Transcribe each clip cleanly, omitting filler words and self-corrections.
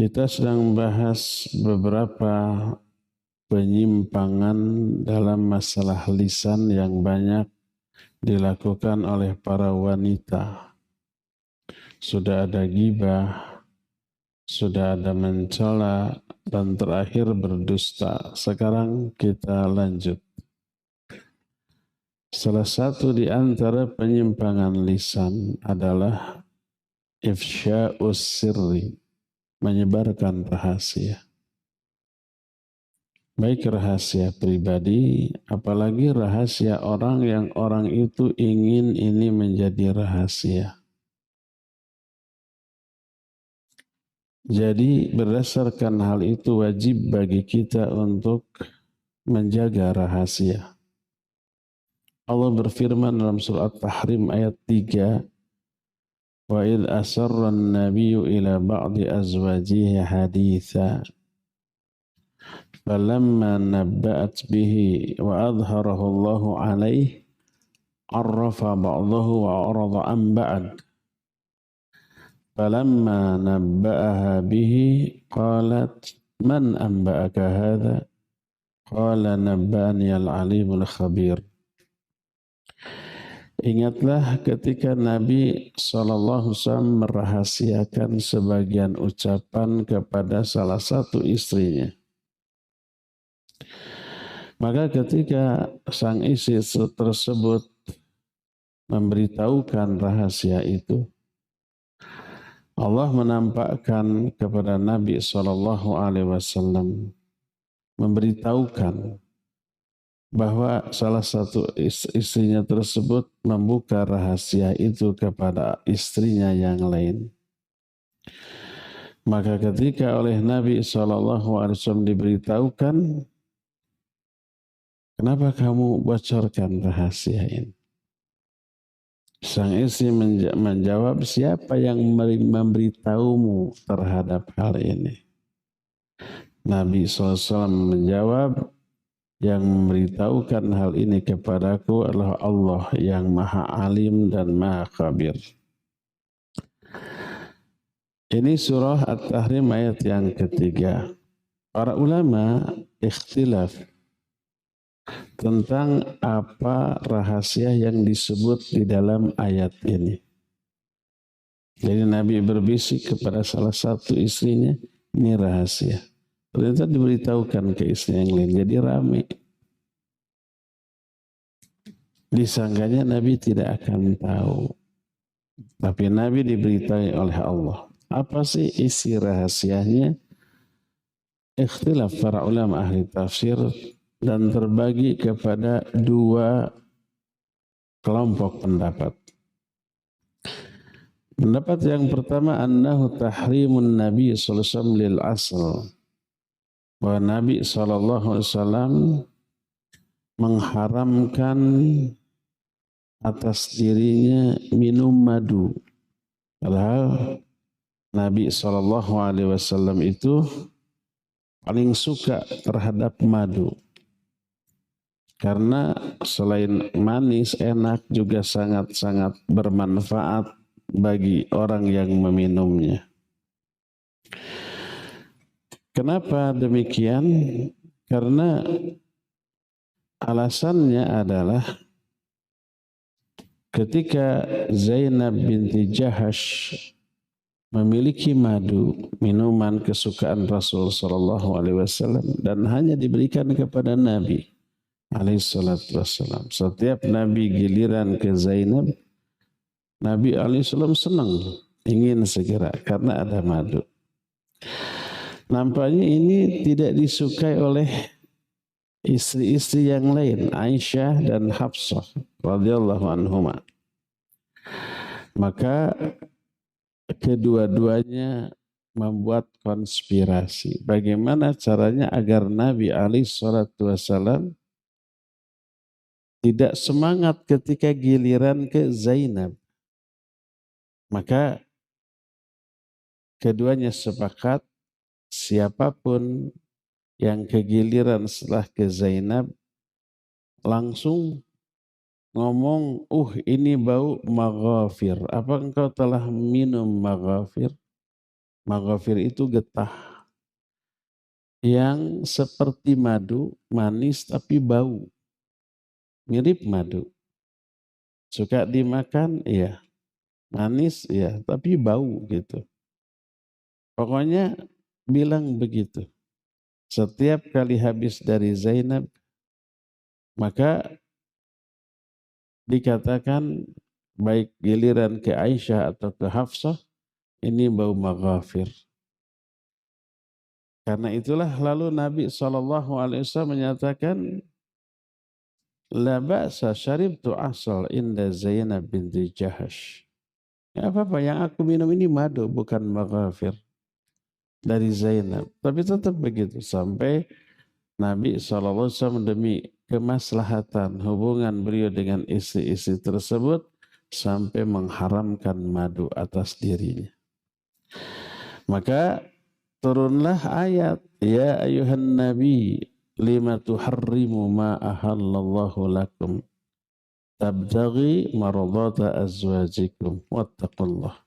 Kita sedang bahas beberapa penyimpangan dalam masalah lisan yang banyak dilakukan oleh para wanita. Sudah ada ghibah, sudah ada mencela, dan terakhir berdusta. Sekarang kita lanjut. Salah satu di antara penyimpangan lisan adalah ifsya'us sirri, menyebarkan rahasia. Baik rahasia pribadi, apalagi rahasia orang yang orang itu ingin ini menjadi rahasia. Jadi berdasarkan hal itu wajib bagi kita untuk menjaga rahasia. Allah berfirman dalam surah At-Tahrim ayat 3, wa idh asarra an-nabiyyu ila ba'di azwajihi haditha falamma nabba'at bihi wa adharahu Allahu alaihi arrafa ba'dahu wa arada an ba'd falamma nabba'aha bihi qalat man anba'aka hadha qala nabba'ani al-alimul khabir. Ingatlah ketika Nabi SAW merahasiakan sebagian ucapan kepada salah satu istrinya. Maka ketika sang istri tersebut memberitahukan rahasia itu, Allah menampakkan kepada Nabi SAW, memberitahukan bahwa salah satu istrinya tersebut membuka rahasia itu kepada istrinya yang lain. Maka ketika oleh Nabi SAW diberitahukan, kenapa kamu bocorkan rahasia ini? Sang istri menjawab, siapa yang memberitahumu terhadap hal ini? Nabi SAW menjawab, yang memberitahukan hal ini kepadaku adalah Allah yang Maha Alim dan Maha Khabir. Ini surah At-Tahrim ayat yang ketiga. Para ulama ikhtilaf tentang apa rahasia yang disebut di dalam ayat ini. Jadi Nabi berbisik kepada salah satu istrinya, ini rahasia. Ternyata diberitahukan ke istri yang lain, jadi ramai. Disangkanya Nabi tidak akan tahu. Tapi Nabi diberitahu oleh Allah. Apa sih isi rahasianya? Ikhtilaf para ulama ahli tafsir dan terbagi kepada dua kelompok pendapat. Pendapat yang pertama, annahu tahrimun Nabi sallallahu alaihi wasallam lil asl. Bahwa Nabi SAW mengharamkan atas dirinya minum madu. Padahal Nabi SAW itu paling suka terhadap madu. Karena selain manis, enak, juga sangat-sangat bermanfaat bagi orang yang meminumnya. Kenapa demikian? Karena alasannya adalah ketika Zainab binti Jahash memiliki madu, minuman kesukaan Rasul sallallahu alaihi wasallam, dan hanya diberikan kepada Nabi alaihi salatu wasallam. Setiap Nabi giliran ke Zainab, Nabi alaihi salam senang, ingin segera karena ada madu. Nampaknya ini tidak disukai oleh istri-istri yang lain, Aisyah dan Hafsah radhiyallahu anhuma. Maka kedua-duanya membuat konspirasi. Bagaimana caranya agar Nabi alaihi salatu wasallam tidak semangat ketika giliran ke Zainab. Maka keduanya sepakat, siapapun yang kegiliran setelah ke Zainab langsung ngomong, ini bau maghafir. Apa engkau telah minum maghafir? Maghafir itu getah yang seperti madu, manis tapi bau. Mirip madu. Suka dimakan, iya. Manis, iya. Tapi bau gitu. Pokoknya bilang begitu. Setiap kali habis dari Zainab, maka dikatakan baik giliran ke Aisyah atau ke Hafsah, ini bau maghafir. Karena itulah lalu Nabi SAW menyatakan, la ba'sa syaribtu asal inda Zainab binti Jahash. Ya apa-apa, yang aku minum ini madu bukan maghafir dari Zainab. Tapi tetap begitu sampai Nabi SAW demi kemaslahatan hubungan beliau dengan istri-istri tersebut sampai mengharamkan madu atas dirinya. Maka turunlah ayat, ya ayuhan nabi lima tuharrimu ma ahallallahu lakum tabtaghi maradata azwajikum wattaqullah.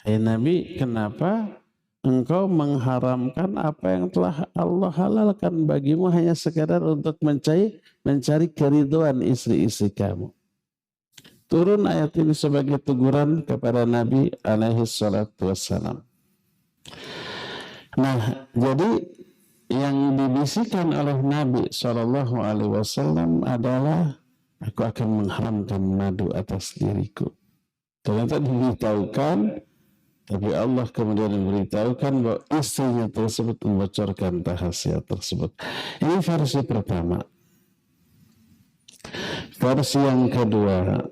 Hai Nabi, kenapa engkau mengharamkan apa yang telah Allah halalkan bagimu hanya sekadar untuk mencari keriduan istri-istri kamu? Turun ayat ini sebagai teguran kepada Nabi alaihi salatu wassalam. Nah, jadi yang dibisikkan oleh Nabi SAW adalah aku akan mengharamkan madu atas diriku. Ternyata diberitahukan, tapi Allah kemudian memberitahukan bahwa istrinya tersebut membocorkan rahasia tersebut. Ini versi pertama. Versi yang kedua,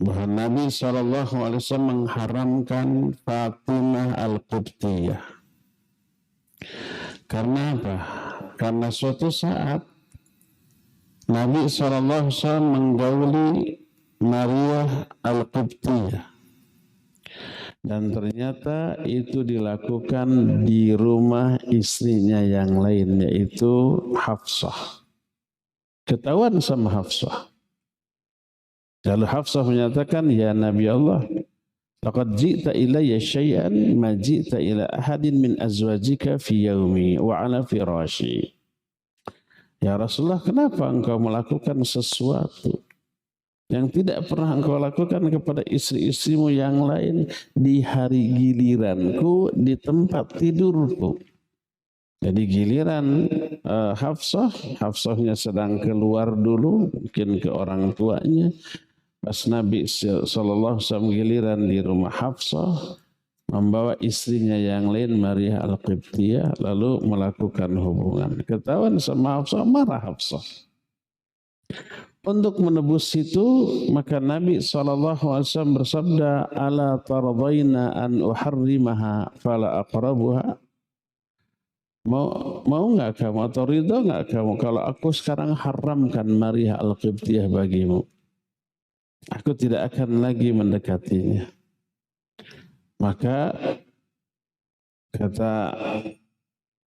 bahwa Nabi SAW mengharamkan Fatimah Al-Qibtiyah. Karena apa? Karena suatu saat Nabi SAW menggauli Maria Al-Qibtiyah. Dan ternyata itu dilakukan di rumah istrinya yang lain, yaitu Hafsah. Ketahuan sama Hafsah. Lalu Hafsah menyatakan, ya Nabi Allah, laqad ji'ta ilayya syai'an ma ji'ta ila ahadin min azwajika fi yaumi wa ala firashi. Ya Rasulullah, kenapa engkau melakukan sesuatu yang tidak pernah engkau lakukan kepada istri-istrimu yang lain di hari giliranku, di tempat tidurku? Jadi giliran Hafsahnya sedang keluar dulu, mungkin ke orang tuanya. Pas Nabi SAW giliran di rumah Hafsah, membawa istrinya yang lain Maria Al-Qibtiyah, lalu melakukan hubungan. Ketahuan sama Hafsah, marah Hafsah. Untuk menebus itu, maka Nabi SAW bersabda, ala tardaina an uharrimaha fala aqrabuha. Mau nggak kamu atau ridho nggak kamu kalau aku sekarang haramkan Maria Al-Qibtiyah bagimu? Aku tidak akan lagi mendekatinya. Maka kata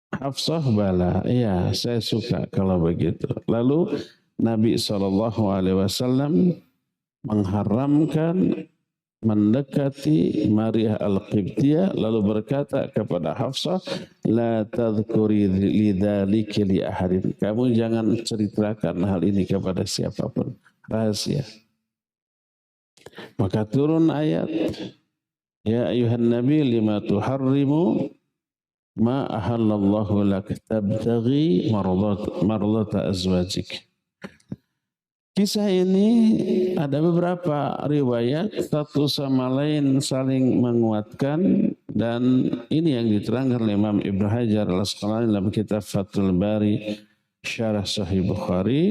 Hafsah, bala, iya saya suka kalau begitu. Lalu Nabi SAW mengharamkan mendekati Maria Al-Qibtiyah, lalu berkata kepada Hafsah, la tadhkuri lidzalika li ahadin. Kamu jangan ceritakan hal ini kepada siapapun, rahasia. Maka turun ayat, ya ayuhan nabi lima tuharrimu ma ahallallahu lak tabtaghi mardata azwajik. Kisah ini ada beberapa riwayat, satu sama lain saling menguatkan, dan ini yang diterangkan oleh Imam Ibnu Hajar Al-Asqalani dalam kitab Fathul Bari Syarah Sahih Bukhari.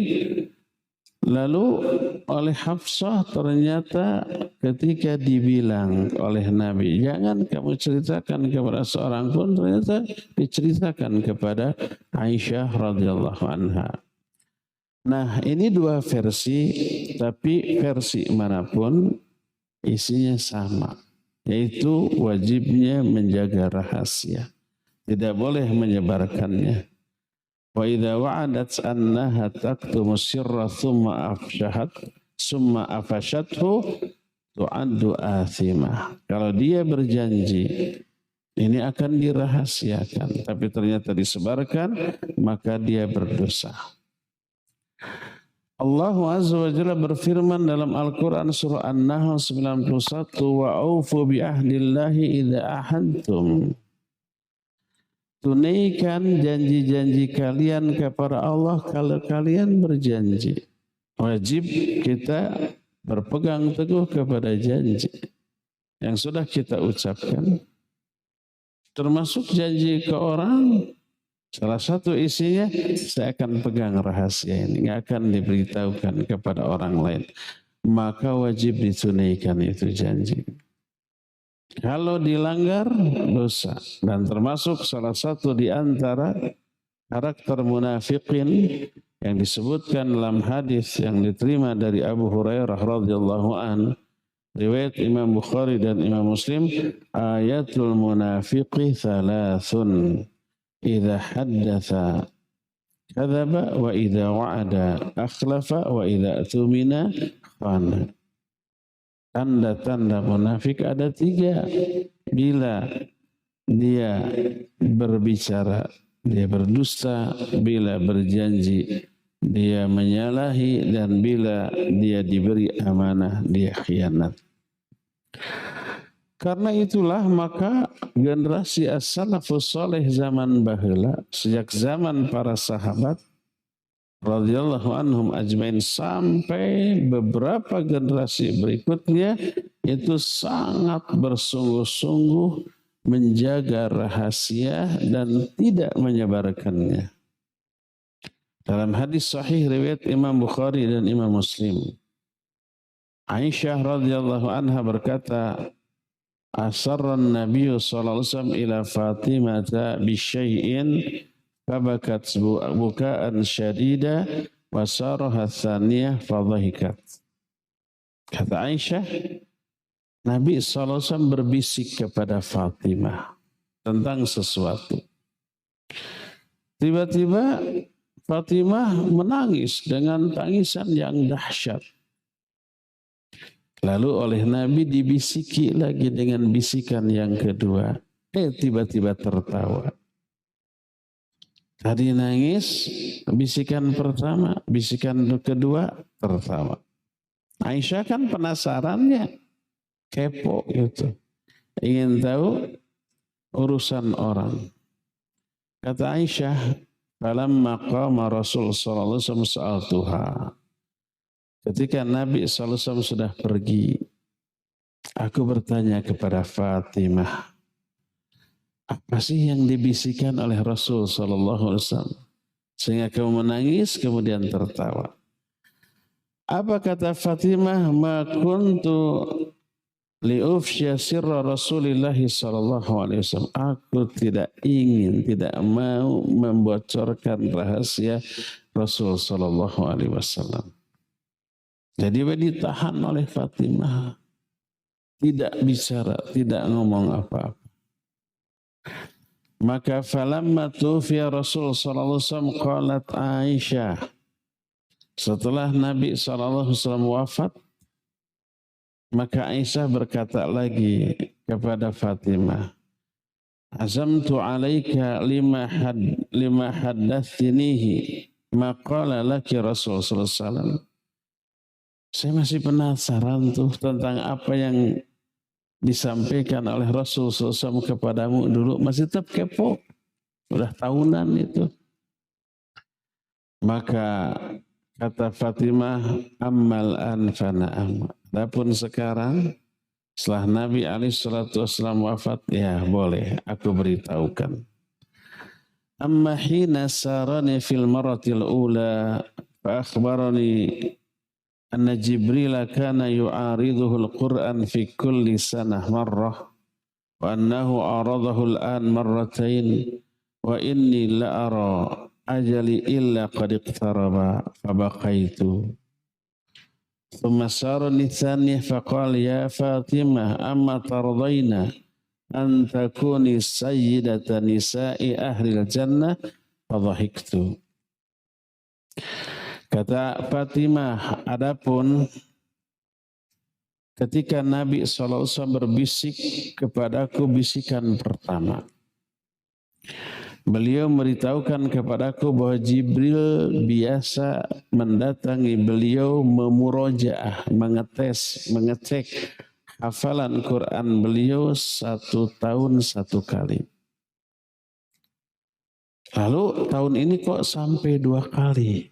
Lalu oleh Hafsah ternyata ketika dibilang oleh Nabi, jangan kamu ceritakan kepada seorang pun, ternyata diceritakan kepada Aisyah radhiyallahu anha. Nah, ini dua versi, tapi versi manapun isinya sama, yaitu wajibnya menjaga rahasia, tidak boleh menyebarkannya. Wa idza wa'adat annaha taktumu sirra thumma afashathu tu'addu athimah. Kalau dia berjanji Ini akan dirahasiakan, tapi ternyata disebarkan, maka dia berdosa. Allah Azza wa Jalla berfirman dalam Al-Quran surah An-Nahl 91, wa aufu bi ahdillahi idza ahadtum. Tunaikan janji-janji kalian kepada Allah kalau kalian berjanji. Wajib kita berpegang teguh kepada janji yang sudah kita ucapkan. Termasuk janji ke orang, salah satu isinya, saya akan pegang rahasia ini, nggak akan diberitahukan kepada orang lain. Maka wajib ditunaikan itu janji. Kalau dilanggar, dosa. Dan termasuk salah satu di antara karakter munafikin yang disebutkan dalam hadis yang diterima dari Abu Hurairah radhiyallahu anhu, riwayat Imam Bukhari dan Imam Muslim, ayatul munafiqi thalathun, idza haddatha kadzaba wa idza wa'ada akhlafa wa idza tumina khana. Tanda-tanda munafik ada 3. Bila dia berbicara, dia berdusta, bila berjanji, dia menyalahi, dan bila dia diberi amanah, dia khianat. Karena itulah maka generasi as-salafus saleh zaman baheula, sejak zaman para sahabat radhiyallahu anhum ajmain sampai beberapa generasi berikutnya, itu sangat bersungguh-sungguh menjaga rahasia dan tidak menyebarkannya. Dalam hadis sahih riwayat Imam Bukhari dan Imam Muslim, Aisyah radhiyallahu anha berkata, asarran Nabi sallallahu alaihi wasallam ila Fatimah bi syai'in fabakat bukaan syadida wa saraha tsaniyah fadhahikat. Kata Aisyah, Nabi SAW berbisik kepada Fatimah tentang sesuatu. Tiba-tiba Fatimah menangis dengan tangisan yang dahsyat. Lalu oleh Nabi dibisiki lagi dengan bisikan yang kedua. Tiba-tiba tertawa. Tadi nangis, bisikan pertama, bisikan kedua, tertawa. Aisyah kan penasarannya, kepo gitu. Ingin tahu urusan orang. Kata Aisyah, falamma qama Rasul sallallahu alaihi wasallam sa'altuha. Ketika Nabi sallallahu alaihi wasallam sudah pergi, aku bertanya kepada Fatimah, apa sih yang dibisikkan oleh Rasul sallallahu alaihi wasallam sehingga kamu menangis kemudian tertawa? Apa kata Fatimah? Ma kuntu liufsya sirra Rasulillah sallallahu alaihi wasallam. Aku tidak ingin, tidak mau membocorkan rahasia Rasul sallallahu alaihi wasallam. Jadi ditahan oleh Fatimah, tidak bicara, tidak ngomong apa-apa. Maka falamma tufiya Rasul sallallahu alaihi wasallam qalat Aisyah, setelah Nabi sallallahu alaihi wasallam wafat, maka Aisyah berkata lagi kepada Fatimah, azamtu alaika lima haddatsinihi ma qala laki Rasul sallallahu alaihi wasallam. Saya masih penasaran tuh tentang apa yang disampaikan oleh Rasul SAW kepadamu dulu, masih tetap kepo, udah tahunan itu. Maka kata Fatimah, ammal an fana'am. Adapun sekarang setelah Nabi SAW wafat, ya boleh aku beritahukan. Amma hina sarani fil maratil ula fa akhbarani anna Jibril kana yu'ariduhu al-Qur'an fi kulli sanah marrah wa annahu aradahu al-an marratain wa inni la ara ajali illa qad iqtaraba fabaqaitu. Thumma sarani thaniyah faqala ya Fatimah amma tardayna an takuni sayyidata nisa'i ahli al-jannah fadhahiktu. Kata Fatimah, adapun ketika Nabi SAW berbisik kepadaku bisikan pertama. Beliau memberitahukan kepadaku bahwa Jibril biasa mendatangi beliau memurojaah, mengetes, mengecek hafalan Quran beliau 1 tahun 1 kali. Lalu tahun ini kok sampai 2 kali?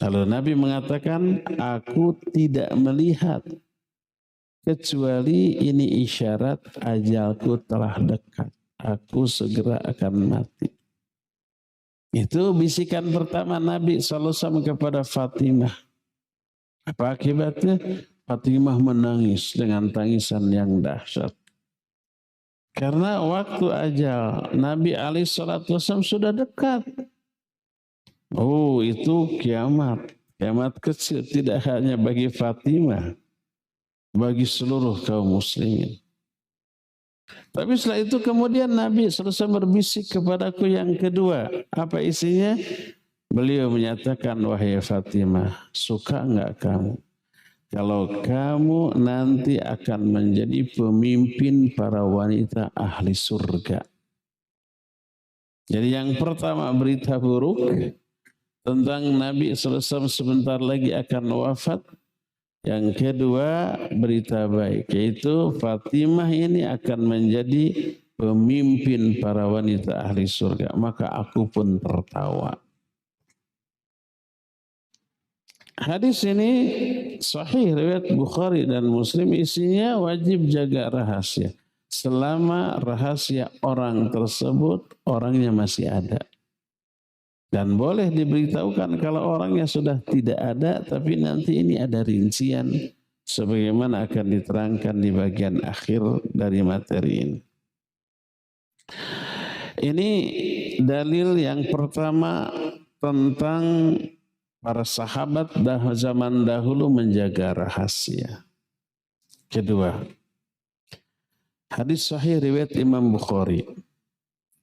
Lalu Nabi mengatakan, aku tidak melihat kecuali ini isyarat ajalku telah dekat. Aku segera akan mati. Itu bisikan pertama Nabi SAW kepada Fatimah. Apa akibatnya? Fatimah menangis dengan tangisan yang dahsyat. Karena waktu ajal Nabi SAW sudah dekat. Oh, itu kiamat. Kiamat kecil tidak hanya bagi Fatimah, bagi seluruh kaum muslimin. Tapi setelah itu kemudian Nabi selesai berbisik kepadaku yang kedua. Apa isinya? Beliau menyatakan, wahai Fatimah, suka enggak kamu kalau kamu nanti akan menjadi pemimpin para wanita ahli surga? Jadi yang pertama berita buruk tentang Nabi SAW sebentar lagi akan wafat. Yang kedua berita baik, yaitu Fatimah ini akan menjadi pemimpin para wanita ahli surga. Maka aku pun tertawa. Hadis ini sahih riwayat Bukhari dan Muslim, isinya wajib jaga rahasia. Selama rahasia orang tersebut orangnya masih ada. Dan boleh diberitahukan kalau orangnya sudah tidak ada, tapi nanti ini ada rincian sebagaimana akan diterangkan di bagian akhir dari materi ini. Ini dalil yang pertama tentang para sahabat zaman dahulu menjaga rahasia. Kedua, hadis sahih riwayat Imam Bukhari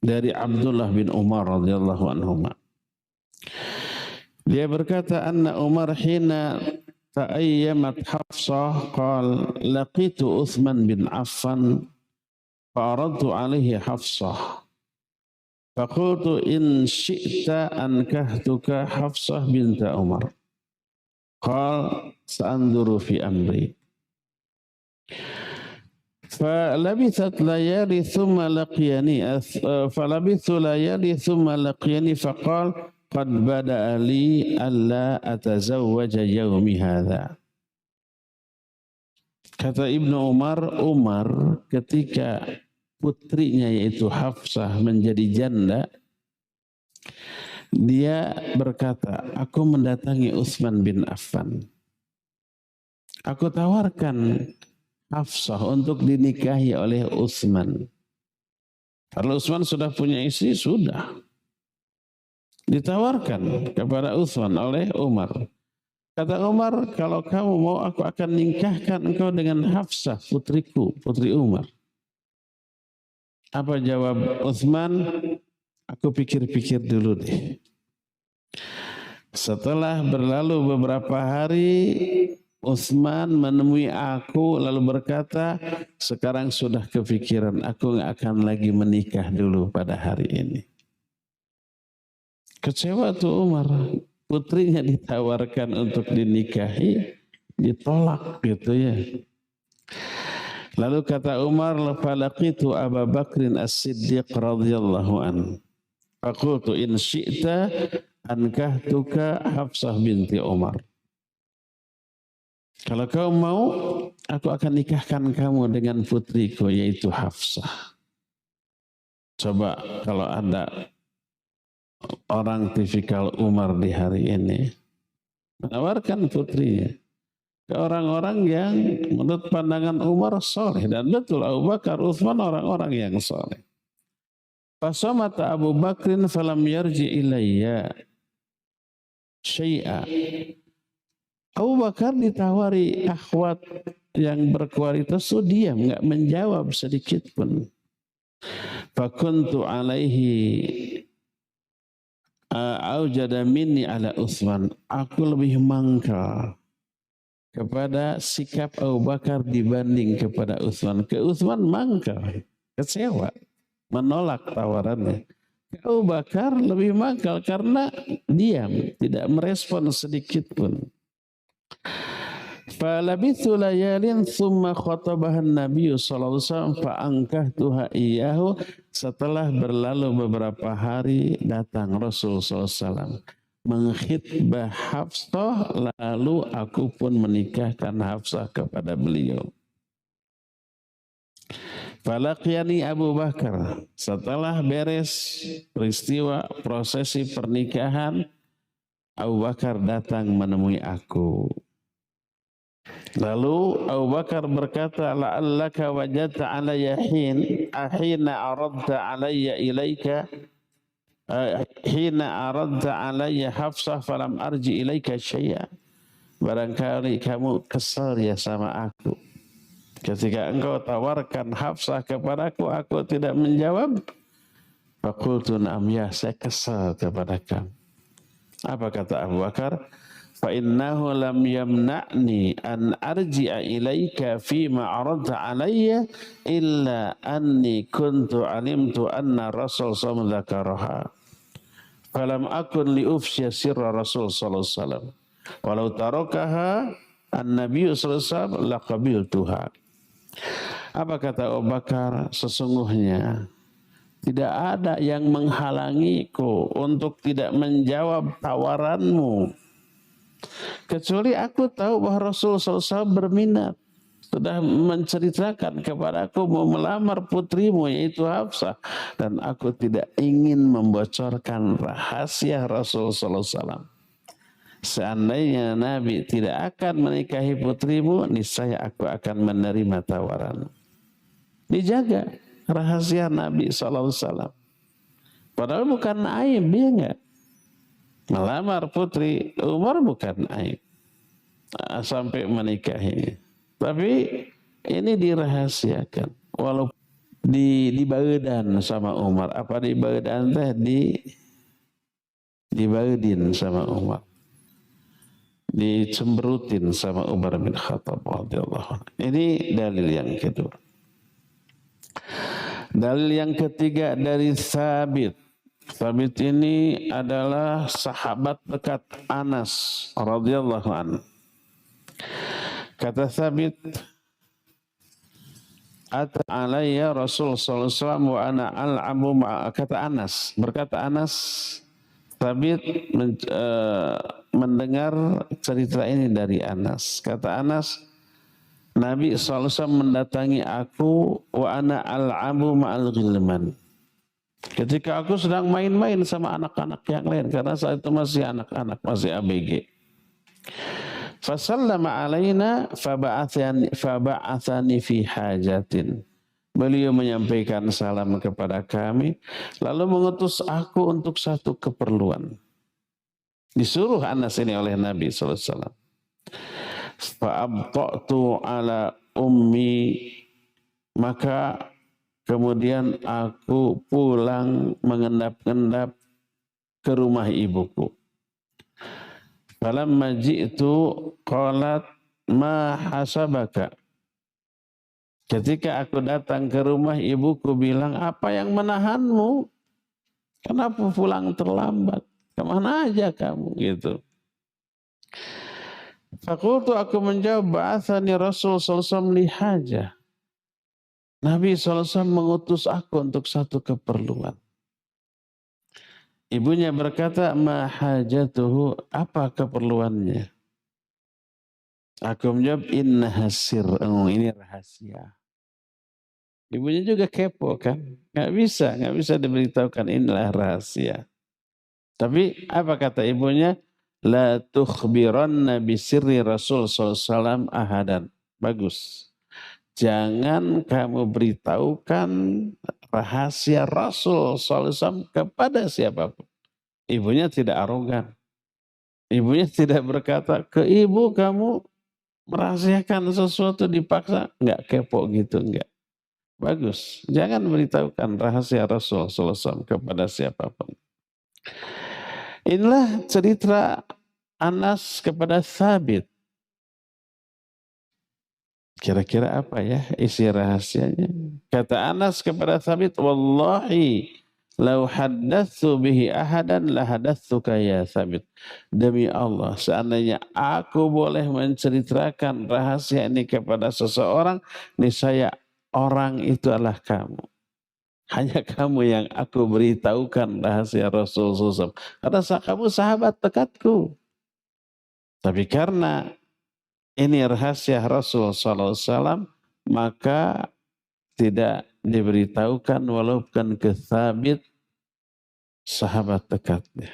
dari Abdullah bin Umar radhiyallahu anhuma. Dia berkata, anna Umar hina ta'ayyamat Hafsah qal laqitu Uthman bin Affan fa'aradtu alaihi Hafsah faqultu in syi'ta ankahtuka Hafsah binta Umar qal sa'anduru fi amri فلبثت ليالي ثم لقيني فلبثت ليالي ثم لقيني فقال قد بدأ لي ألا أتزوج يومي هذا. Kata Ibnu Umar ketika putrinya yaitu Hafsah menjadi janda, dia berkata, aku mendatangi Utsman bin Affan. Aku tawarkan Hafsah untuk dinikahi oleh Utsman. Kalau Utsman sudah punya istri, sudah. Ditawarkan kepada Utsman oleh Umar. Kata Umar, kalau kamu mau aku akan nikahkan engkau dengan Hafsah, putriku, putri Umar. Apa jawab Utsman? Aku pikir-pikir dulu deh. Setelah berlalu beberapa hari, Utsman menemui aku lalu berkata, sekarang sudah kepikiran, aku nggak akan lagi menikah dulu pada hari ini. Kecewa tuh Umar, putrinya ditawarkan untuk dinikahi, ditolak gitu ya. Lalu kata Umar, falaqitu Abu Bakrin As-Siddiq radhiyallahu anhu. Faqultu in syi'ta ankahtuka Hafsah binti Umar. Kalau kau mau, aku akan nikahkan kamu dengan putriku yaitu Hafsah. Coba kalau ada orang tipikal Umar di hari ini menawarkan putrinya ke orang-orang yang menurut pandangan Umar soleh, dan betul Abu Bakar, Utsman orang-orang yang soleh. Fasamata Abu Bakrin falam yarji ilayya syai'a. Abu Bakar ditawari akhwat yang berkualitas, so diam, nggak menjawab sedikit pun. Fakuntu alaihi aujada minni ala Utsman. Aku lebih mangkal kepada sikap Abu Bakar dibanding kepada Utsman. Ke Utsman mangkal, kecewa, menolak tawarannya. Ke Abu Bakar lebih mangkal karena diam, tidak merespon sedikit pun. Falabithu layalin thumma khatabahan Nabi sallallahu alaihi wasallam fa ankahtuha iyyahu. Setelah berlalu beberapa hari datang Rasul sallallahu alaihi wasallam mengkhitbah Hafsah, lalu aku pun menikahkan Hafsah kepada beliau. Falaqiyani Abu Bakar, setelah beres peristiwa prosesi pernikahan, Abu Bakar datang menemui aku. Lalu Abu Bakar berkata, la'allaka wajadta alayya hina aradta alayya ilaika hina aradta alayya Hafsah falam arji ilaika syai'a. Barangkali kamu kesal ya sama aku ketika engkau tawarkan Hafsah kepadaku, aku tidak menjawab. Faqultu na'am, ya, saya kesal kepada kamu. Apa kata Abu Bakar? Fa innahu lam yamna'ni an arji'a ilaika fima aradta alayya illa anni kuntu alimtu anna Rasul sallallahu alaihi wasallam falam akun li ufsya sirra Rasul sallallahu alaihi wasallam walau tarakaha an-nabiy sallallahu alaihi wasallam laqabiltuha. Apa kata Abu Bakar? Sesungguhnya tidak ada yang menghalangiku untuk tidak menjawab tawaranmu, kecuali aku tahu bahwa Rasul SAW berminat, sudah menceritakan kepada aku mau melamar putrimu yaitu Hafsah, dan aku tidak ingin membocorkan rahasia Rasul SAW. Seandainya Nabi tidak akan menikahi putrimu, niscaya aku akan menerima tawaran. Dijaga rahasia Nabi SAW. Padahal bukan aib, ya enggak? Melamar putri Umar bukan aib sampai menikahinya. Tapi ini dirahasiakan. Walaupun dibaedan sama Umar. Apa dibaedan teh? Dibaedin sama Umar. Dicemberutin sama Umar bin Khattab radhiyallahu anhu. Ini dalil yang kedua. Dalil yang ketiga dari Thabit. Thabit ini adalah sahabat dekat Anas radhiyallahu anhu. Kata Thabit, "Ata alayya Rasul sallallahu alaihi wasallam wa ana al'abu ma'a." Kata Anas, berkata Anas, Thabit mendengar cerita ini dari Anas. Kata Anas, Nabi SAW mendatangi aku wa ana al'abu ma'al ghilman. Ketika aku sedang main-main sama anak-anak yang lain, karena saat itu masih anak-anak, masih ABG. Fasallama alaina faba'athani fi hajatin. Beliau menyampaikan salam kepada kami, lalu mengutus aku untuk satu keperluan. Disuruh Anas ini oleh Nabi SAW. Fa'abta'tu ala ummi, maka kemudian aku pulang mengendap-endap ke rumah ibuku. Falamma ji'tu qalat ma hasabaka. Ketika aku datang ke rumah, ibuku bilang, apa yang menahanmu? Kenapa pulang terlambat? Kemana aja kamu? Gitu. Fakultu, aku menjawab, ba'athani Rasul SAW lihajah. Nabi SAW mengutus aku untuk satu keperluan. Ibunya berkata, ma hajatuhu, apa keperluannya? Aku menjawab, inna hasir, ini rahasia. Ibunya juga kepo kan, nggak bisa diberitahukan, inilah rahasia. Tapi apa kata ibunya? La tukhbiranna bisirri Rasul SAW ahadan. Bagus. Jangan kamu beritahukan rahasia Rasul SAW kepada siapapun. Ibunya tidak arogan. Ibunya tidak berkata, ke ibu kamu merahasiakan sesuatu dipaksa. Enggak, kepo gitu, enggak. Bagus. Jangan beritahukan rahasia Rasul SAW kepada siapapun. Inilah cerita Anas kepada Thabit. Kira-kira apa ya isi rahasianya? Kata Anas kepada Thabit, wallahi lau haddatsu bihi ahadan la haddatsuka ya Thabit. Demi Allah, seandainya aku boleh menceritakan rahasia ini kepada seseorang, niscaya orang itu adalah kamu. Hanya kamu yang aku beritahukan rahasia Rasulullah SAW. Karena kamu sahabat dekatku. Tapi karena ini rahasia Rasul SAW, maka tidak diberitahukan walaupun ke Thabit sahabat dekatnya.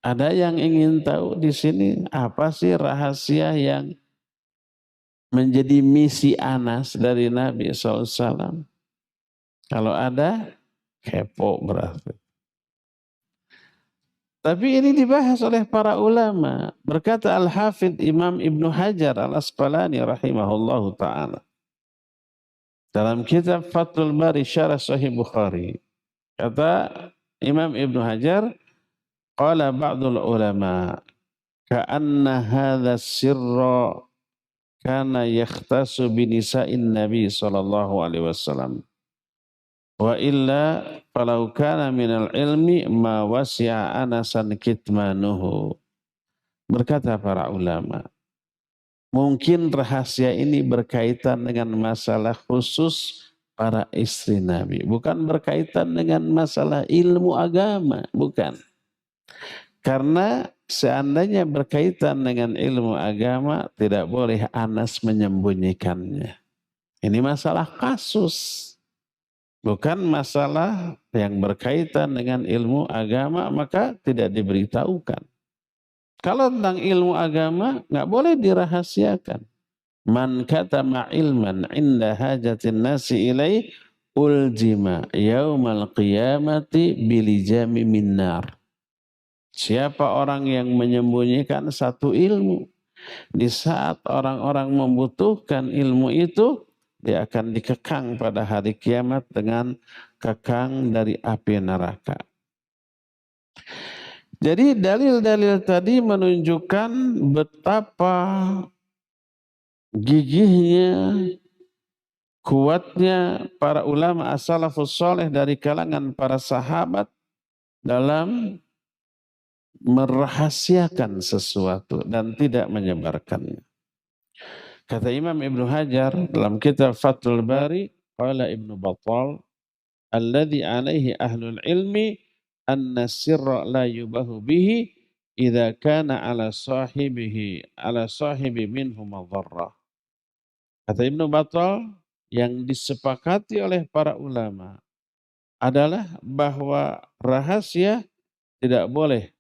Ada yang ingin tahu di sini apa sih rahasia yang menjadi misi Anas dari Nabi SAW? Kalau ada, kepo berarti. Tapi ini dibahas oleh para ulama. Berkata Al-Hafidh Imam Ibnu Hajar Al-Asqalani rahimahullahu ta'ala. Dalam kitab Fathul Bari Syarah Sahih Bukhari. Kata Imam Ibnu Hajar, qala ba'dul ulama, ka'anna hadha sirra kana yakhtasu binisa'in Nabi sallallahu alaihi wasallam. Wa illa falau kana minal ilmi ma wasi'a Anasan kitmanuhu. Berkata para ulama, mungkin rahasia ini berkaitan dengan masalah khusus para istri Nabi. Bukan berkaitan dengan masalah ilmu agama, bukan. Karena seandainya berkaitan dengan ilmu agama, tidak boleh Anas menyembunyikannya. Ini masalah kasus. Bukan masalah yang berkaitan dengan ilmu agama, maka tidak diberitahukan. Kalau tentang ilmu agama, nggak boleh dirahasiakan. Man katama ilman inda hajatin nasi ilaih uljima yaumal qiyamati bilijami minnar. Siapa orang yang menyembunyikan satu ilmu, di saat orang-orang membutuhkan ilmu itu, dia akan dikekang pada hari kiamat dengan kekang dari api neraka. Jadi dalil-dalil tadi menunjukkan betapa gigihnya, kuatnya para ulama as-salafus saleh dari kalangan para sahabat dalam merahasiakan sesuatu dan tidak menyebarkannya. Kata Imam Ibnu Hajar dalam kitab Fathul Bari, qala Ibnu Battal, alladhi alaihi ahlul ilmi anna sirra la yubahu bihi idza kana ala sahibi minhu madharrah. Kata Ibnu Battal, yang disepakati oleh para ulama adalah bahwa rahasia tidak boleh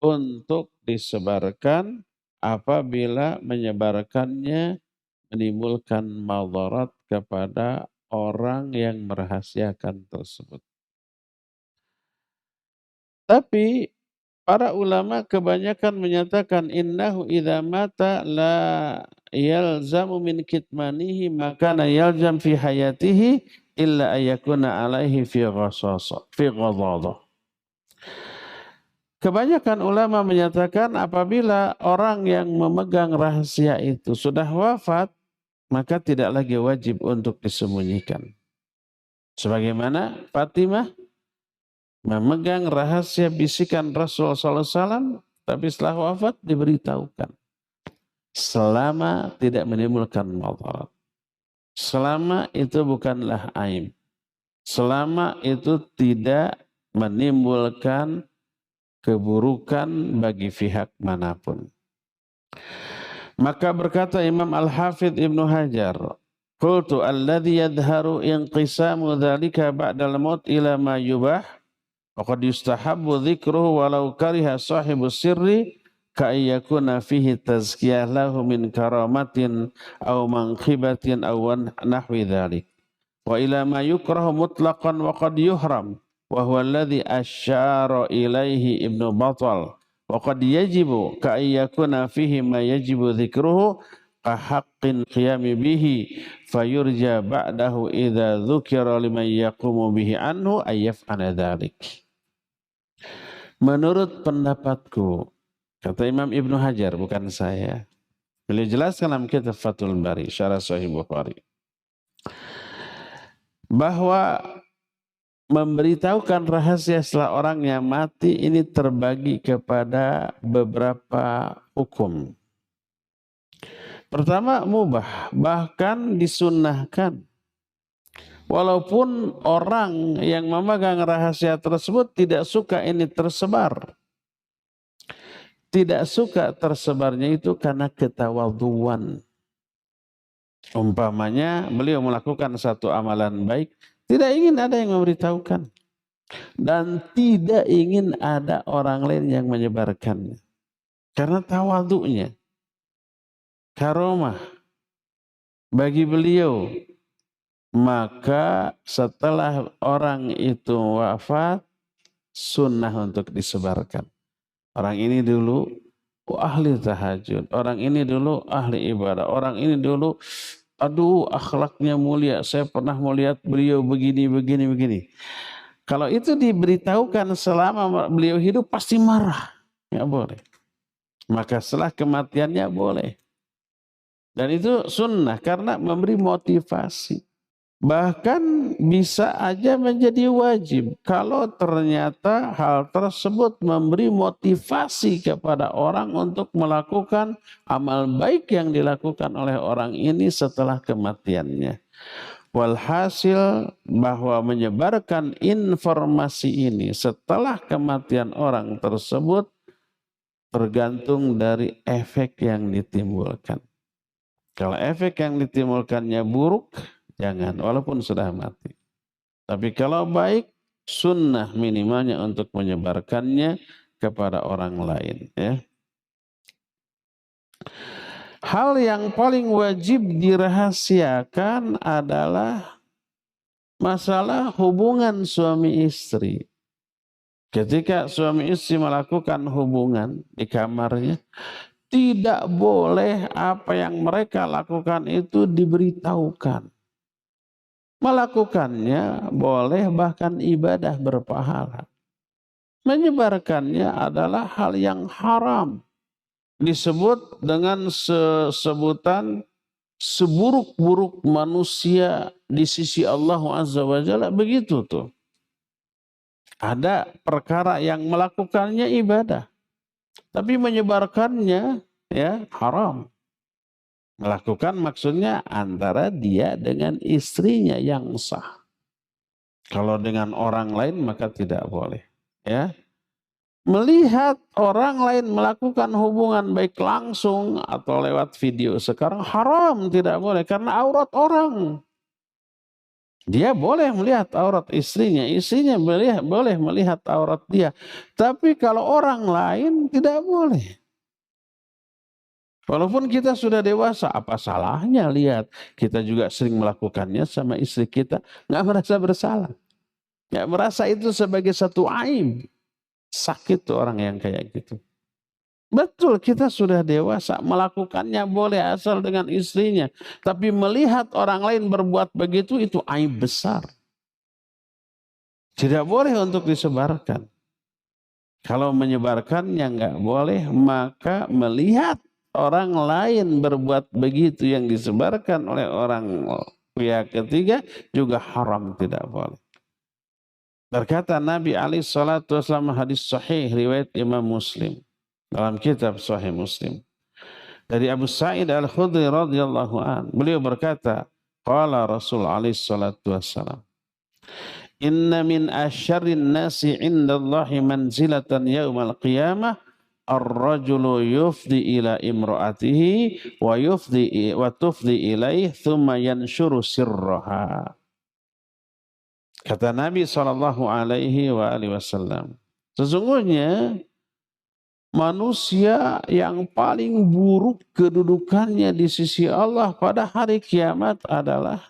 untuk disebarkan apabila menyebarkannya menimbulkan madarat kepada orang yang merahasiakan tersebut. Tapi para ulama kebanyakan menyatakan innahu idza mata la yalzamu min kitmanihi maka la yalzam fi hayatihi illa ayakuna alaihi fi ghadhadah. Kebanyakan ulama menyatakan apabila orang yang memegang rahasia itu sudah wafat, maka tidak lagi wajib untuk disembunyikan. Sebagaimana Fatimah memegang rahasia bisikan Rasulullah SAW, tapi setelah wafat diberitahukan. Selama tidak menimbulkan madarat. Selama itu bukanlah aib. Selama itu tidak menimbulkan keburukan bagi pihak manapun. Maka berkata Imam Al-Hafidh Ibnu Hajar, qultu alladhi yadharu inqisamu dhalika ba'dal maut ila ma yubah wa qad yustahabbu dhikruhu walau kariha sahibu sirri ka'ayyakuna fihi tazkiyah lahu min karamatin aw manqibatin aw nahwi dhalik wa ila ma yukrahu mutlaqan wa qad yuhram wa huwa alladhi asyara ilaihi Ibnu Battal. Waqad yajibu ka'ayyakuna fihi ma yajibu dzikruhu kahaqqin qiyami bihi fayurja ba'dahu idza dzukira liman yaqumu bihi anhu ayyaf'ala dzalik. Menurut pendapatku, kata Imam Ibnu Hajar, bukan saya, Beliau jelaskan dalam kitab Fathul Bari, Syarah Sahih Bukhari, bahwa memberitahukan rahasia setelah orangnya mati ini terbagi kepada beberapa hukum. Pertama, mubah, bahkan disunnahkan. Walaupun orang yang memegang rahasia tersebut tidak suka ini tersebar. Tidak suka tersebarnya itu karena ketawadhuan. Umpamanya beliau melakukan satu amalan baik, tidak ingin ada yang memberitahukan. Dan tidak ingin ada orang lain yang menyebarkannya. Karena tawadhunya. Karomah bagi beliau. Maka setelah orang itu wafat, sunnah untuk disebarkan. Orang ini dulu ahli tahajud, orang ini dulu ahli ibadah, orang ini dulu aduh akhlaknya mulia, saya pernah melihat beliau begini. Kalau itu diberitahukan selama beliau hidup pasti marah, nggak boleh. Maka setelah kematiannya boleh. Dan itu sunnah karena memberi motivasi. Bahkan bisa aja menjadi wajib kalau ternyata hal tersebut memberi motivasi kepada orang untuk melakukan amal baik yang dilakukan oleh orang ini setelah kematiannya. Walhasil bahwa menyebarkan informasi ini setelah kematian orang tersebut tergantung dari efek yang ditimbulkan. Kalau efek yang ditimbulkannya buruk, jangan, walaupun sudah mati. Tapi kalau baik, sunnah minimalnya untuk menyebarkannya kepada orang lain. Ya. Hal yang paling wajib dirahasiakan adalah masalah hubungan suami istri. Ketika suami istri melakukan hubungan di kamarnya, tidak boleh apa yang mereka lakukan itu diberitahukan. Melakukannya boleh, bahkan ibadah berpahala. Menyebarkannya adalah hal yang haram. Disebut dengan sebutan seburuk-buruk manusia di sisi Allah Azza wa Jalla. Begitu tuh. Ada perkara yang melakukannya ibadah. Tapi menyebarkannya ya haram. Melakukan maksudnya antara dia dengan istrinya yang sah. Kalau dengan orang lain maka tidak boleh. Ya. Melihat orang lain melakukan hubungan baik langsung atau lewat video sekarang haram, tidak boleh karena aurat orang. Dia boleh melihat aurat istrinya, istrinya boleh melihat aurat dia. Tapi kalau orang lain tidak boleh. Walaupun kita sudah dewasa, apa salahnya lihat? Kita juga sering melakukannya sama istri kita, nggak merasa bersalah. Nggak merasa itu sebagai satu aib. Sakit tuh orang yang kayak gitu. Betul, kita sudah dewasa, melakukannya boleh asal dengan istrinya. Tapi melihat orang lain berbuat begitu, itu aib besar. Tidak boleh untuk disebarkan. Kalau menyebarkannya nggak boleh, maka melihat orang lain berbuat begitu yang disebarkan oleh orang pihak ketiga juga haram, tidak boleh. Berkata Nabi alaihi salatu wasallam, hadis sahih riwayat Imam Muslim dalam kitab Sahih Muslim dari Abu Sa'id Al-Khudri radhiyallahu an, beliau berkata, qala Rasul alaihi salatu wasallam, inna min asyarrin nasi indallahi manzilatan yaumal qiyamah ar-rajulu yufdi ila imra'atihi wa tufdi ilaih thumma yanshuru sirraha. Kata Nabi SAW, sesungguhnya manusia yang paling buruk kedudukannya di sisi Allah pada hari kiamat adalah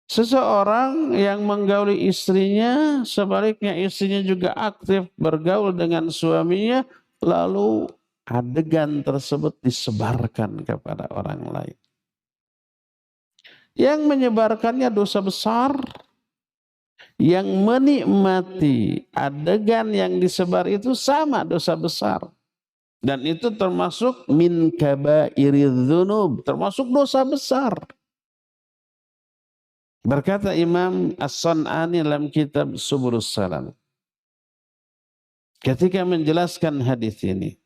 seseorang yang menggauli istrinya, sebaliknya istrinya juga aktif bergaul dengan suaminya, lalu adegan tersebut disebarkan kepada orang lain. Yang menyebarkannya dosa besar, yang menikmati adegan yang disebar itu sama dosa besar. Dan itu termasuk min kabairidz dzunub, termasuk dosa besar. Berkata Imam As-San'ani dalam kitab Subulus Salam, ketika menjelaskan hadis ini,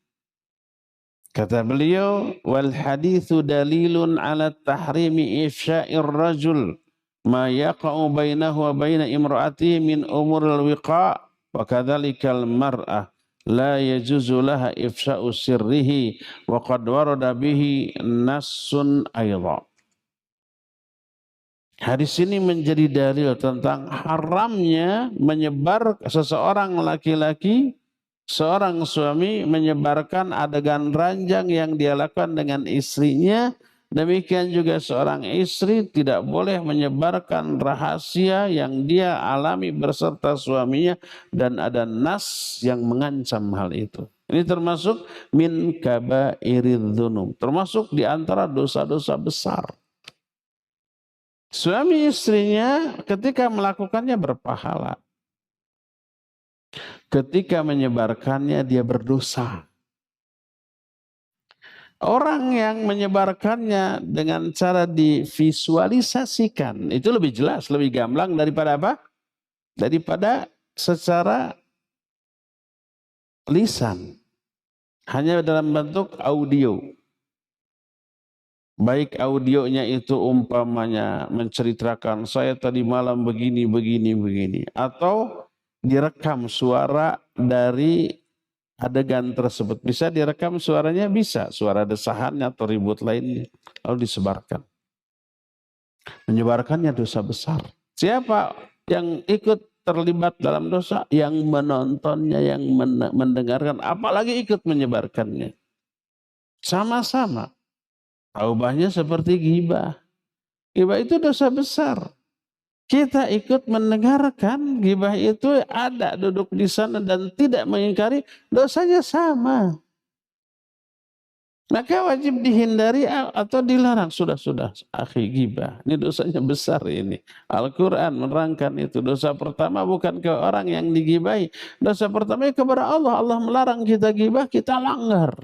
kata beliau, wal haditsu dalilun ala tahrimi ifsya'ir rajul ma yaqa'u bainahu wa baina imra'atihi min umuril wiqa' wa kadzalikal mar'ah la yajuzu laha ifsya'u sirrihi wa qad warada bihi nassun aidha. Hadis ini menjadi dalil tentang haramnya menyebar seseorang laki-laki, seorang suami menyebarkan adegan ranjang yang dia lakukan dengan istrinya. Demikian juga seorang istri tidak boleh menyebarkan rahasia yang dia alami beserta suaminya, dan ada nas yang mengancam hal itu. Ini termasuk min kabairidz dzunub, termasuk di antara dosa-dosa besar. Suami istrinya ketika melakukannya berpahala, ketika menyebarkannya dia berdosa. Orang yang menyebarkannya dengan cara divisualisasikan itu lebih jelas, lebih gamblang daripada apa? Daripada secara lisan. Hanya dalam bentuk audio. Baik audionya itu umpamanya menceritakan saya tadi malam begini. Atau direkam suara dari adegan tersebut. Bisa direkam suaranya, bisa. Suara desahannya atau ribut lainnya. Lalu disebarkan. Menyebarkannya dosa besar. Siapa yang ikut terlibat dalam dosa? Yang menontonnya, yang mendengarkan. Apalagi ikut menyebarkannya. Sama-sama. Taubahnya seperti ghibah. Ghibah itu dosa besar. Kita ikut mendengarkan, ghibah itu ada duduk di sana dan tidak mengingkari, dosanya sama. Maka wajib dihindari atau dilarang. Sudah, akhi, ghibah. Ini dosanya besar ini. Al-Quran menerangkan itu. Dosa pertama bukan ke orang yang digibahi. Dosa pertama kepada Allah. Allah melarang kita ghibah, kita langgar.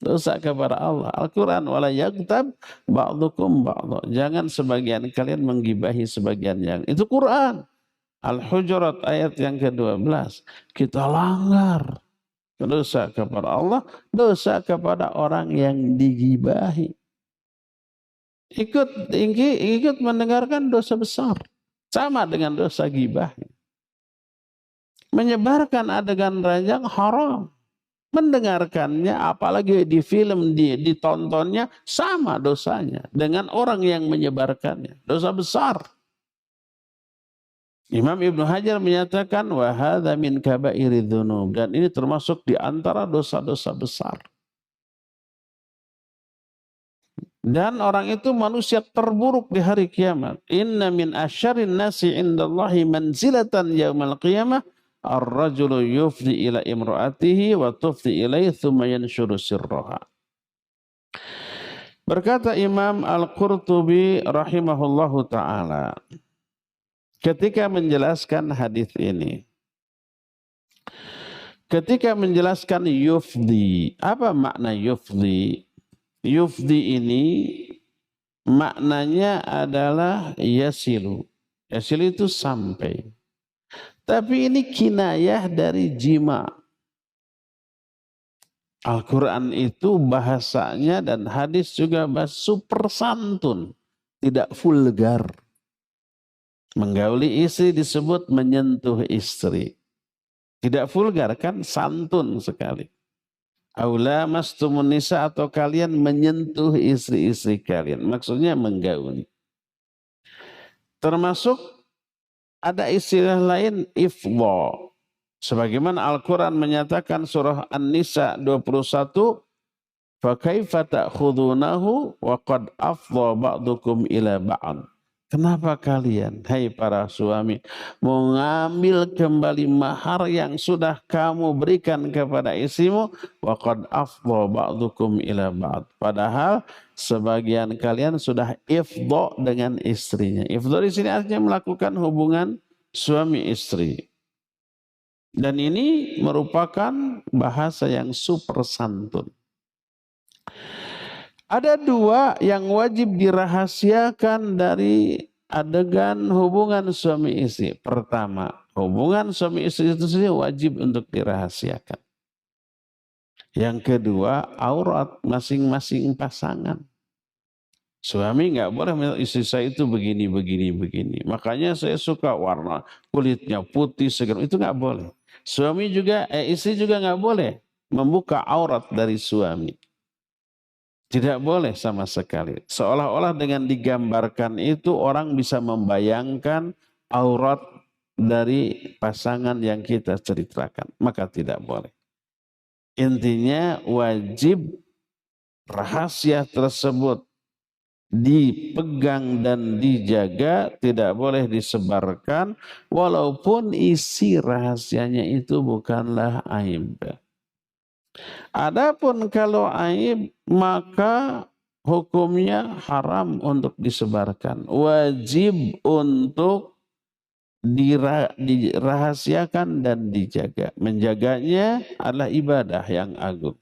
Dosa kepada Allah. Al-Quran, wala yaghtab ba'dukum ba'dha. Jangan sebagian kalian menggibahi sebagian yang. Itu Quran. Al-Hujurat ayat yang ke-12. Kita langgar. Dosa kepada Allah, dosa kepada orang yang digibahi. Ikut mendengarkan dosa besar. Sama dengan dosa gibah. Menyebarkan adegan ranjang haram. Mendengarkannya, apalagi di film, ditontonnya, sama dosanya dengan orang yang menyebarkannya. Dosa besar. Imam Ibnu Hajar menyatakan, wa hadza min kabairidz dzunub, dan ini termasuk di antara dosa-dosa besar. Dan orang itu manusia terburuk di hari kiamat. Inna min asyarrin nasi indallahi manzilatan yaumal qiyamah ar-rajulu yufdi ila imra'atihi wa tufdi ilaihi thumma yanshuru sirraha. Berkata Imam Al-Qurtubi rahimahullahu ta'ala ketika menjelaskan hadis ini, ketika menjelaskan yufdi, apa makna yufdi? Yufdi ini maknanya adalah yasilu. Yasilu itu sampai. Tapi ini kinayah dari jima. Al-Quran itu bahasanya dan hadis juga super santun. Tidak vulgar. Menggauli istri disebut menyentuh istri. Tidak vulgar kan, santun sekali. Aula mastumun nisa, atau kalian menyentuh istri-istri kalian. Maksudnya menggauli. Termasuk ada istilah lain, ifdha. Sebagaimana Al-Quran menyatakan surah An-Nisa 21, فَكَيْفَ تَأْخُذُونَهُ وَقَدْ أَفْضَى بَعْضُكُمْ إِلَى بَعْضٍ. Kenapa kalian, hai para suami, mau ngambil kembali mahar yang sudah kamu berikan kepada istrimu? وَقَدْ أَفْضَى بَعْضُكُمْ إِلَى بَعْضٍ. Padahal sebagian kalian sudah ifdha dengan istrinya. Ifdha di sini artinya melakukan hubungan suami istri. Dan ini merupakan bahasa yang super santun. Ada dua yang wajib dirahasiakan dari adegan hubungan suami istri. Pertama, hubungan suami istri itu sendiri wajib untuk dirahasiakan. Yang kedua, aurat masing-masing pasangan. Suami nggak boleh istri saya itu begini, begini, begini. Makanya saya suka warna kulitnya putih, segar. Itu nggak boleh. Suami juga, istri juga nggak boleh membuka aurat dari suami. Tidak boleh sama sekali. Seolah-olah dengan digambarkan itu orang bisa membayangkan aurat dari pasangan yang kita ceritakan. Maka tidak boleh. Intinya wajib rahasia tersebut dipegang dan dijaga, tidak boleh disebarkan walaupun isi rahasianya itu bukanlah aib. Adapun kalau aib maka hukumnya haram untuk disebarkan, wajib untuk dirahasiakan dan dijaga. Menjaganya adalah ibadah yang agung.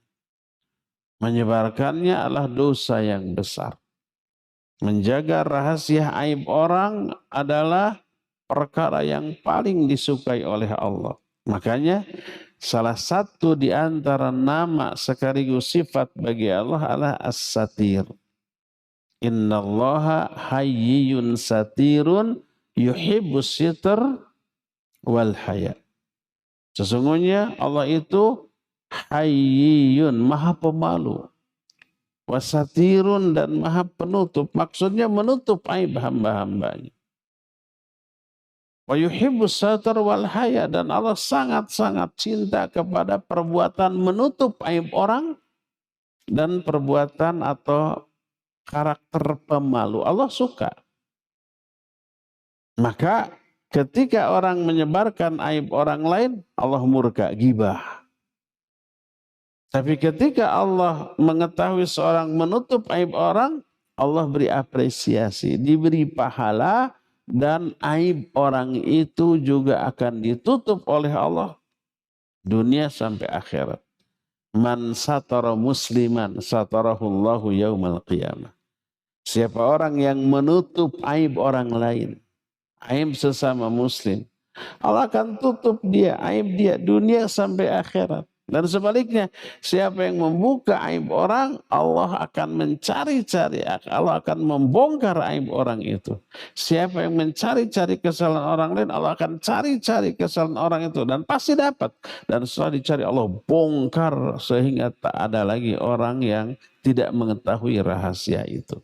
Menyebarkannya adalah dosa yang besar. Menjaga rahasia aib orang adalah perkara yang paling disukai oleh Allah. Makanya salah satu di antara nama sekaligus sifat bagi Allah adalah As-Satir. Innallaha hayyun satirun yuhibbus sitr wal haya. Sesungguhnya Allah itu hayyun, maha pemalu. Wasatirun, dan maha penutup. Maksudnya menutup aib hamba-hambanya. Wa yuhibbus satar wal haya, dan Allah sangat-sangat cinta kepada perbuatan menutup aib orang dan perbuatan atau karakter pemalu. Allah suka. Maka ketika orang menyebarkan aib orang lain, Allah murka, ghibah. Tapi ketika Allah mengetahui seorang menutup aib orang, Allah beri apresiasi, diberi pahala, dan aib orang itu juga akan ditutup oleh Allah dunia sampai akhirat. Man satara musliman satarahullahu yaumal qiyamah. Siapa orang yang menutup aib orang lain, aib sesama muslim, Allah akan tutup dia, aib dia dunia sampai akhirat. Dan sebaliknya, siapa yang membuka aib orang, Allah akan mencari-cari, Allah akan membongkar aib orang itu. Siapa yang mencari-cari kesalahan orang lain, Allah akan cari-cari kesalahan orang itu. Dan pasti dapat. Dan setelah dicari, Allah bongkar sehingga tak ada lagi orang yang tidak mengetahui rahasia itu.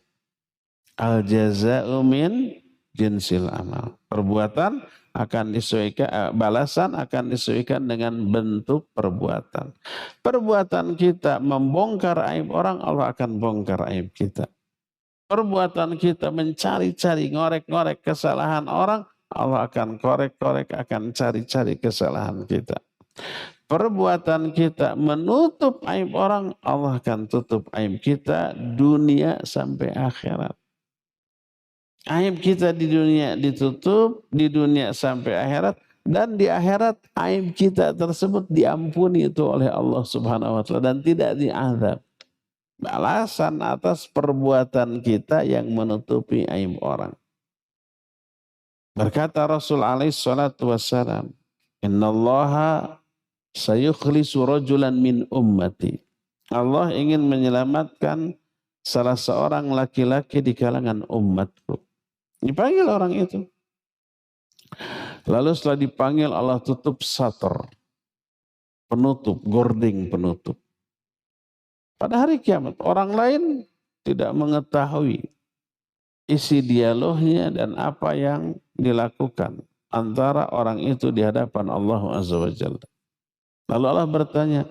Al-jaza'u min jinsil amal. Perbuatan akan disesuaikan, balasan akan disesuaikan dengan bentuk perbuatan. Perbuatan kita membongkar aib orang, Allah akan bongkar aib kita. Perbuatan kita mencari-cari, ngorek-ngorek kesalahan orang, Allah akan korek-korek, akan cari-cari kesalahan kita. Perbuatan kita menutup aib orang, Allah akan tutup aib kita dunia sampai akhirat. Aib kita di dunia ditutup, di dunia sampai akhirat, dan di akhirat aib kita tersebut diampuni itu oleh Allah Subhanahu wa taala dan tidak diazab. Balasan atas perbuatan kita yang menutupi aib orang. Berkata Rasul alaihi salatu wassalam, "Innallaha sayukhlisu rajulan min ummati." Allah ingin menyelamatkan salah seorang laki-laki di kalangan umatku. Dipanggil orang itu. Lalu setelah dipanggil, Allah tutup satar, penutup, gording penutup. Pada hari kiamat, orang lain tidak mengetahui isi dialognya dan apa yang dilakukan antara orang itu di hadapan Allah Azza wa Jalla. Lalu Allah bertanya,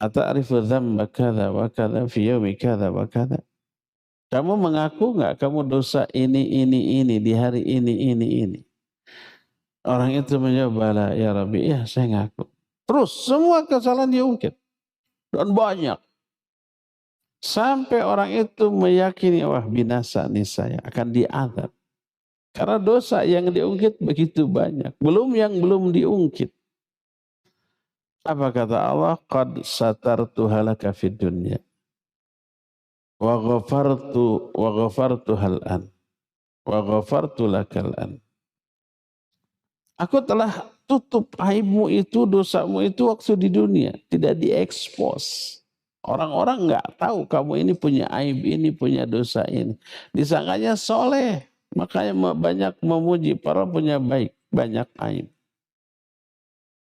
"Ata'rifu dzamba kadza wa kadza fi yaumi kadza wa kadza?" Kamu mengaku nggak kamu dosa ini di hari ini? Orang itu menjawab, "Bala ya Rabbi, ya saya ngaku." Terus semua kesalahan diungkit. Dan banyak. Sampai orang itu meyakini, wah binasa nih saya, akan diazab. Karena dosa yang diungkit begitu banyak. Belum yang belum diungkit. Apa kata Allah? Qad satartu halaka fid dunya. wa ghafartu hal'an wa ghafartu lakal an. Aku telah tutup aibmu itu, dosamu itu waktu di dunia, tidak diekspos. Orang-orang nggak tahu kamu ini punya aib ini, punya dosa ini. Disangkanya soleh, makanya banyak memuji, para punya baik, banyak aib.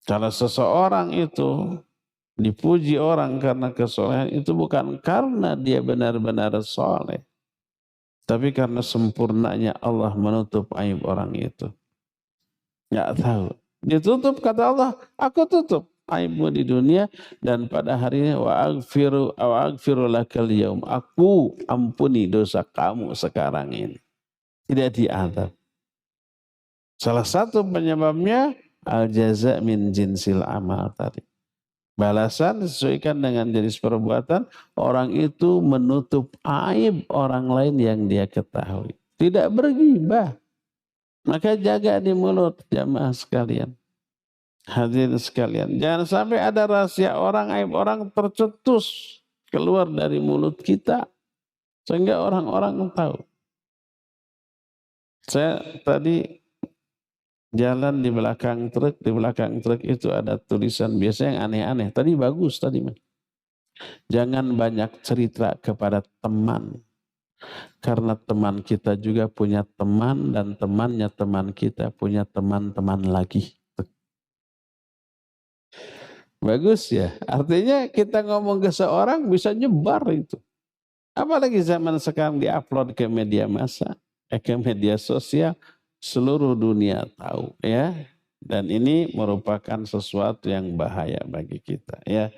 Kalau seseorang itu dipuji orang karena kesolehan, itu bukan karena dia benar-benar soleh, tapi karena sempurnanya Allah menutup aib orang itu. Nggak tahu. Ditutup, kata Allah, aku tutup aibmu di dunia, dan pada hari ini wa aghfiru lakal yaum, aku ampuni dosa kamu sekarang ini. Tidak diadab. Salah satu penyebabnya al jaza min jinsil amal tadi. Balasan disesuaikan dengan jenis perbuatan, orang itu menutup aib orang lain yang dia ketahui. Tidak bergibah. Maka jaga di mulut, jamaah sekalian. Hadirin sekalian, jangan sampai ada rahasia orang, aib orang tercetus keluar dari mulut kita sehingga orang-orang tahu. Saya tadi jalan di belakang truk itu ada tulisan biasa yang aneh-aneh. Tadi bagus tadi, Mas. Jangan banyak cerita kepada teman, karena teman kita juga punya teman, dan temannya teman kita punya teman-teman lagi. Bagus ya. Artinya kita ngomong ke seorang bisa nyebar itu. Apalagi zaman sekarang diupload ke media massa, ke media sosial, seluruh dunia tahu ya. Dan ini merupakan sesuatu yang bahaya bagi kita ya.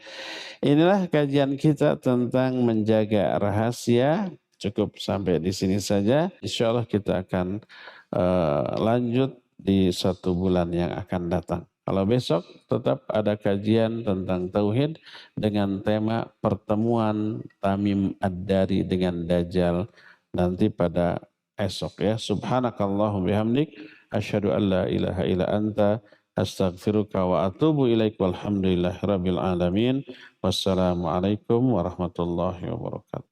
Inilah kajian kita tentang menjaga rahasia. Cukup sampai di sini saja. Insya Allah kita akan lanjut di 1 bulan yang akan datang. Kalau besok tetap ada kajian tentang tauhid dengan tema pertemuan Tamim Ad-Dari dengan Dajjal nanti pada esok ya. Subhanakallahumma bihamdik asyhadu an la ilaha illa anta astaghfiruka wa atubu ilaik walhamdulillahirabbil alamin. Wassalamualaikum warahmatullahi wabarakatuh.